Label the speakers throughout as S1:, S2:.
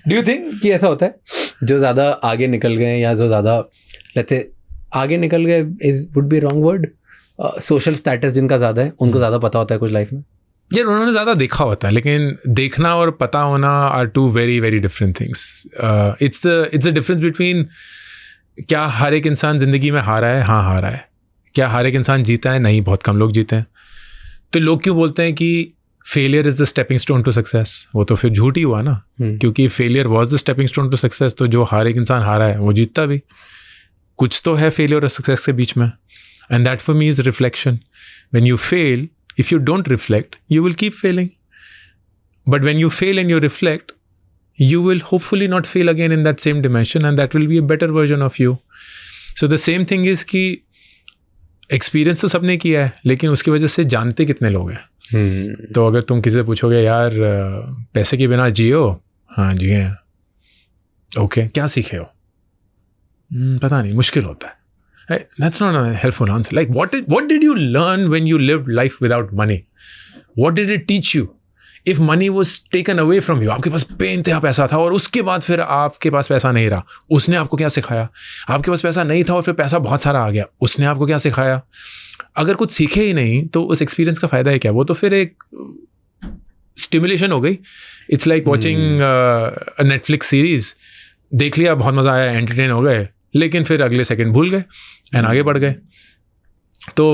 S1: Do you think कि ऐसा होता है जो ज़्यादा आगे निकल गए या जो ज़्यादा लेट्स से आगे निकल गए is would be wrong word, social status जिनका ज़्यादा है उनको ज़्यादा पता होता है कुछ लाइफ में?
S2: यार उन्होंने ज़्यादा देखा होता है, लेकिन देखना और पता होना are two very very different things. It's the difference between क्या हर एक इंसान ज़िंदगी में हारा है, हाँ हारा है. क्या हर एक इंसान जीता है? नहीं, बहुत कम लोग जीते हैं. तो लोग क्यों बोलते हैं कि failure is the stepping stone to success? वो तो फिर झूठ ही हुआ ना, क्योंकि failure was the stepping stone to success. तो जो हर एक इंसान हारा है वो जीतता भी. कुछ तो है फेलियर और सक्सेस के बीच में, and that for me is reflection. When you fail, if you don't reflect, you will keep failing. But when you fail and you reflect, you will hopefully not fail again in that same dimension, and that will be a better version of you. So the same thing is कि experience तो सबने किया है, लेकिन उसकी वजह से जानते कितने लोग हैं. तो अगर तुम किसी से पूछोगे यार पैसे के बिना जियो, हाँ जिए हैं. ओके, क्या सीखे हो? पता नहीं, मुश्किल होता है. That's not a helpful answer. Like, what did you learn when you lived life without money? What did it teach you? If money was taken away from you, आपके पास बेइंतहा पैसा था और उसके बाद फिर आपके पास पैसा नहीं रहा, उसने आपको क्या सिखाया? आपके पास पैसा नहीं था और फिर पैसा बहुत सारा आ गया, उसने आपको क्या सिखाया? अगर कुछ सीखे ही नहीं तो उस एक्सपीरियंस का फ़ायदा है क्या? वो तो फिर एक स्टिमुलेशन हो गई. It's like watching a Netflix series. देख लिया, बहुत मज़ा आया, एंटरटेन हो गए, लेकिन फिर अगले सेकंड भूल गए एंड आगे बढ़ गए. तो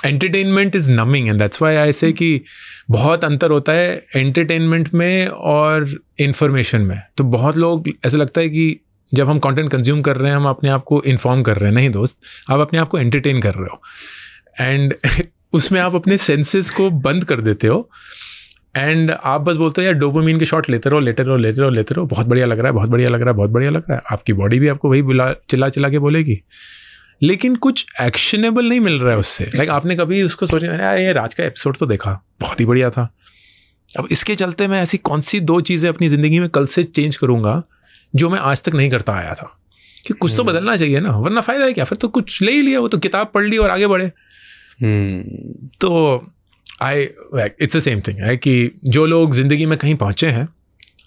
S2: entertainment is numbing, and that's why I से कि बहुत अंतर होता है एंटरटेनमेंट में और इन्फॉर्मेशन में. तो बहुत लोग ऐसा लगता है कि जब हम कंटेंट कंज्यूम कर रहे हैं हम अपने आप को इन्फॉर्म कर रहे हैं. नहीं दोस्त, आप अपने आप को एंटरटेन कर रहे हो, एंड उसमें आप अपने सेंसेस को बंद कर देते हो, एंड आप बस बोलते हो यार डोपामिन के शॉट लेते रहो, बहुत बढ़िया लग रहा है, बहुत बढ़िया लग रहा है, बहुत बढ़िया लग रहा है. आपकी बॉडी भी आपको वही चिल्ला के बोलेगी, लेकिन कुछ एक्शनेबल नहीं मिल रहा है उससे. लाइक आपने कभी उसको सोचा यार आज का एपिसोड तो देखा, बहुत ही बढ़िया था, अब इसके चलते मैं ऐसी कौन सी 2 चीज़ें अपनी ज़िंदगी में कल से चेंज करूँगा जो मैं आज तक नहीं करता आया था. कि कुछ तो बदलना चाहिए ना, वरना फ़ायदा है क्या? फिर तो कुछ ले ही लिया, वो तो किताब पढ़ ली और आगे बढ़े. तो इट्स द सेम थिंग है कि जो लोग ज़िंदगी में कहीं पहुँचे हैं,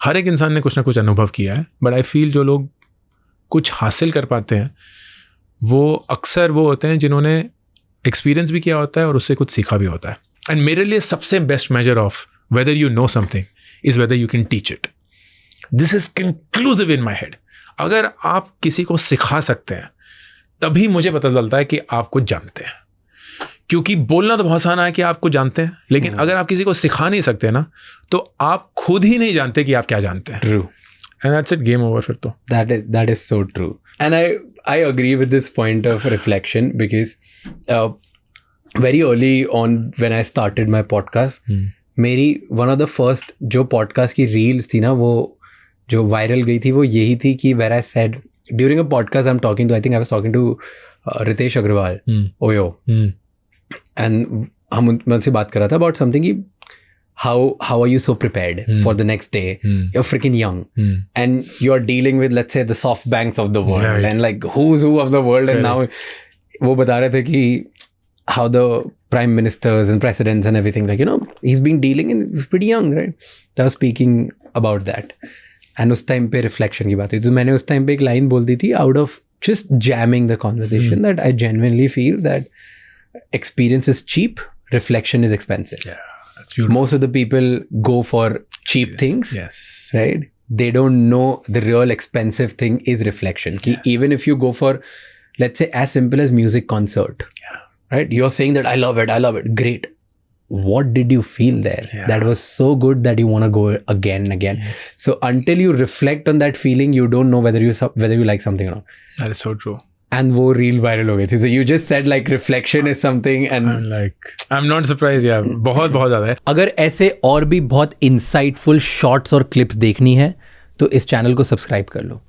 S2: हर एक इंसान ने कुछ ना कुछ अनुभव किया है, बट आई फील जो लोग कुछ हासिल कर पाते हैं वो अक्सर वो होते हैं जिन्होंने एक्सपीरियंस भी किया होता है और उससे कुछ सीखा भी होता है. एंड मेरे लिए सबसे best measure of whether you know something is whether you can teach it. This is conclusive in my head. अगर आप किसी को सिखा सकते हैं तभी मुझे पता चलता है कि आप कुछ जानते हैं. क्योंकि बोलना तो बहुत आसान है कि आपको जानते हैं, लेकिन अगर आप किसी को सिखा नहीं सकते ना, तो आप खुद ही नहीं जानते कि आप क्या जानते हैं.
S1: True.
S2: And that's it, game over फिर तो.
S1: That is so true. And I agree with this point of reflection because very early on when I started my podcast, मेरी one of the first जो podcast की reels थी ना, वो जो viral गई थी वो यही थी कि where I said during a podcast I'm talking to, I think I was talking to Ritesh Agrawal, Oyo. And मैं उनसे बात कर रहा था about something कि how are you so prepared for the next day? You're freaking young and you're dealing with, let's say, the soft banks of the world, and like who's who of the world. And now वो बता रहे थे कि how the prime ministers and presidents and everything, like, you know, he's been dealing and he's pretty young, right? I was speaking about that. And उस time पे reflection की बात हुई, तो मैंने उस टाइम पे एक लाइन बोल दी थी out of just jamming the conversation that I genuinely feel that experience is cheap, reflection is expensive.
S2: Yeah, that's beautiful.
S1: Most of the people go for cheap things,
S2: yes,
S1: right? They don't know the real expensive thing is reflection. Ki even if you go for, let's say, as simple as music concert, right? You're saying that I love it, great. What did you feel there? That was so good that you want to go again and again.
S2: Yes.
S1: So until you reflect on that feeling, you don't know whether you like something or not.
S2: That is so true.
S1: And वो reel viral हो गई थी. So you just said like reflection is something, and
S2: I'm not surprised. Yeah, बहुत ज़्यादा है.
S1: अगर ऐसे और भी बहुत insightful shorts और clips देखनी है तो इस चैनल को सब्सक्राइब कर लो.